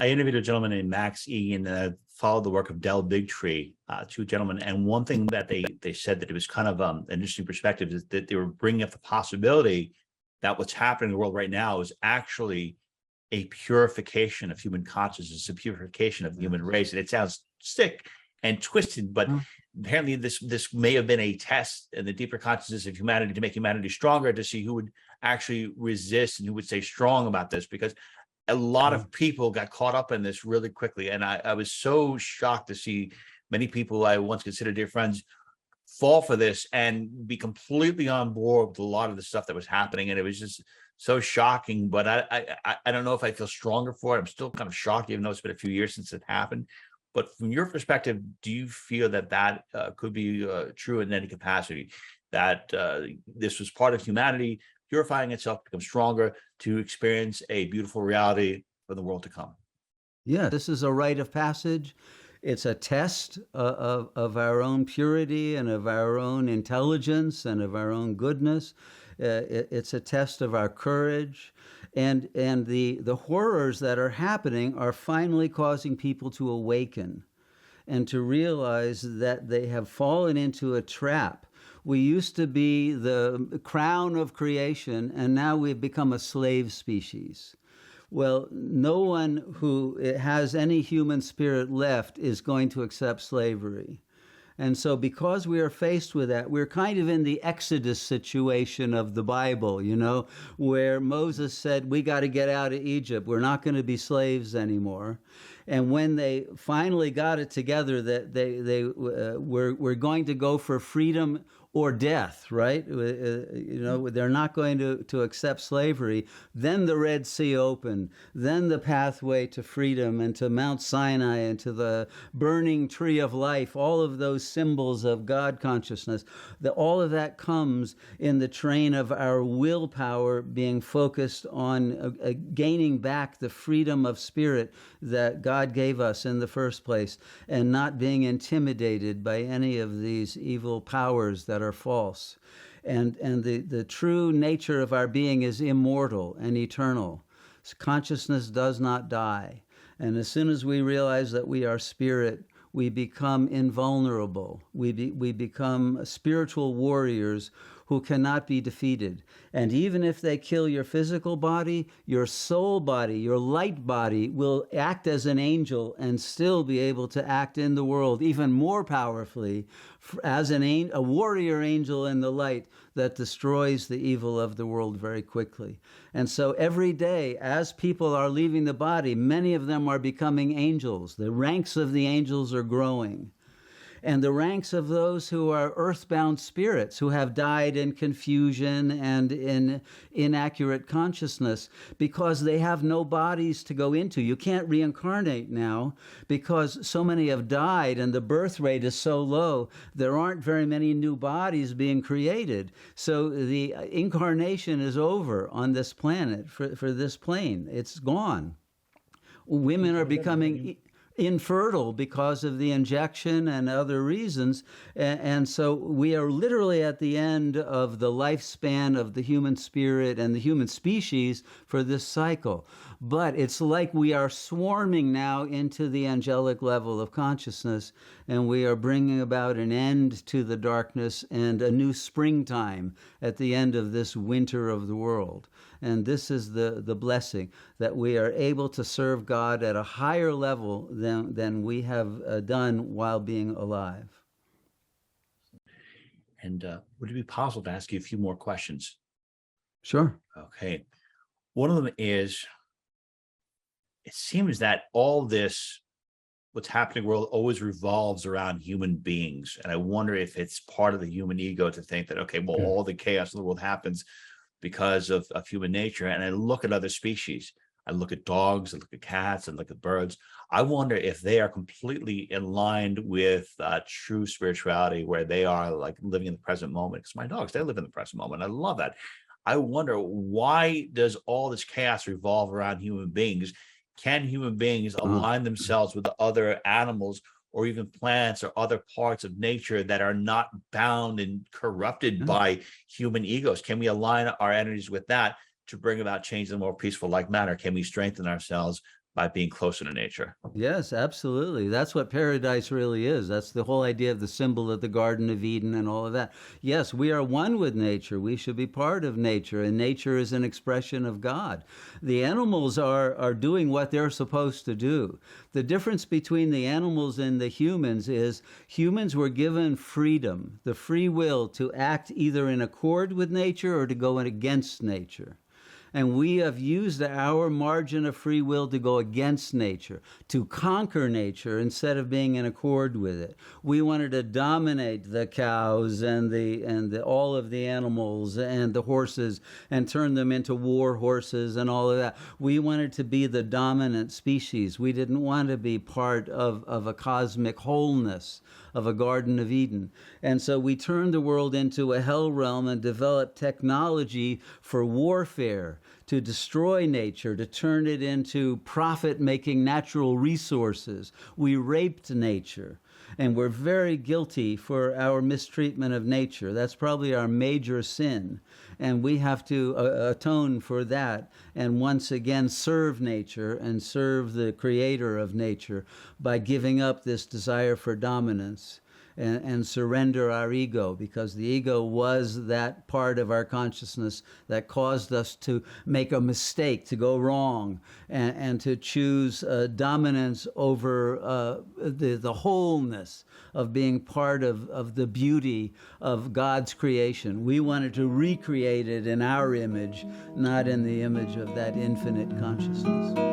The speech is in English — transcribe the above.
I interviewed a gentleman named Max E. and followed the work of Del Bigtree, two gentlemen. And one thing that they said that it was kind of an interesting perspective is that they were bringing up the possibility that what's happening in the world right now is actually a purification of human consciousness, a purification of the human race. And it sounds sick and twisted, but apparently this may have been a test in the deeper consciousness of humanity to make humanity stronger, to see who would actually resist and who would stay strong about this, because a lot of people got caught up in this really quickly. And I was so shocked to see many people I once considered dear friends fall for this and be completely on board with a lot of the stuff that was happening. And it was just so shocking, but I don't know if I feel stronger for it. I'm still kind of shocked, even though it's been a few years since it happened. But from your perspective, do you feel that could be true in any capacity, that this was part of humanity purifying itself, become stronger to experience a beautiful reality for the world to come? Yeah, this is a rite of passage. It's a test of our own purity and of our own intelligence and of our own goodness. It's a test of our courage. And the horrors that are happening are finally causing people to awaken and to realize that they have fallen into a trap. We used to be the crown of creation, and now we've become a slave species. Well, no one who has any human spirit left is going to accept slavery. And so because we are faced with that, we're kind of in the Exodus situation of the Bible, you know, where Moses said, we got to get out of Egypt. We're not going to be slaves anymore. And when they finally got it together that they were going to go for freedom or death, right? You know, they're not going to accept slavery. Then the Red Sea opened. Then the pathway to freedom and to Mount Sinai and to the burning tree of life, all of those symbols of God consciousness, all of that comes in the train of our willpower being focused on gaining back the freedom of spirit that God gave us in the first place, and not being intimidated by any of these evil powers that are false. And the true nature of our being is immortal and eternal. Consciousness does not die. And as soon as we realize that we are spirit, we become invulnerable. We become spiritual warriors who cannot be defeated. And even if they kill your physical body, your soul body, your light body will act as an angel and still be able to act in the world even more powerfully as a warrior angel in the light that destroys the evil of the world very quickly. And so every day, as people are leaving the body, many of them are becoming angels. The ranks of the angels are growing. And the ranks of those who are earthbound spirits who have died in confusion and in inaccurate consciousness because they have no bodies to go into. You can't reincarnate now because so many have died and the birth rate is so low. There aren't very many new bodies being created. So the incarnation is over on this planet for this plane. It's gone. Women are becoming infertile because of the injection and other reasons. And so we are literally at the end of the lifespan of the human spirit and the human species for this cycle. But it's like we are swarming now into the angelic level of consciousness, and we are bringing about an end to the darkness and a new springtime at the end of this winter of the world. And this is the blessing, that we are able to serve God at a higher level than we have done while being alive. And would it be possible to ask you a few more questions? Sure. Okay. One of them is, it seems that all this, what's happening in the world, always revolves around human beings. And I wonder if it's part of the human ego to think that, okay, well, all the chaos in the world happens because of human nature. And I look at other species. I look at dogs, I look at cats, I look at birds. I wonder if they are completely in line with true spirituality, where they are like living in the present moment. Because my dogs, they live in the present moment. I love that. I wonder, why does all this chaos revolve around human beings? Can human beings align themselves with the other animals or even plants or other parts of nature that are not bound and corrupted by human egos? Can we align our energies with that to bring about change in a more peaceful like manner? Can we strengthen ourselves by being closer to nature. Yes, absolutely. That's what paradise really is. That's the whole idea of the symbol of the Garden of Eden and all of that. Yes, we are one with nature. We should be part of nature, and nature is an expression of God. The animals are doing what they're supposed to do. The difference between the animals and the humans is humans were given freedom, the free will to act either in accord with nature or to go against nature. And we have used our margin of free will to go against nature, to conquer nature instead of being in accord with it. We wanted to dominate the cows and all of the animals and the horses and turn them into war horses and all of that. We wanted to be the dominant species. We didn't want to be part of a cosmic wholeness, of a Garden of Eden. And so we turned the world into a hell realm and developed technology for warfare, to destroy nature, to turn it into profit-making natural resources. We raped nature, and we're very guilty for our mistreatment of nature. That's probably our major sin, and we have to atone for that and once again serve nature and serve the creator of nature by giving up this desire for dominance and surrender our ego, because the ego was that part of our consciousness that caused us to make a mistake, to go wrong, and to choose dominance over the wholeness of being part of the beauty of God's creation. We wanted to recreate it in our image, not in the image of that infinite consciousness.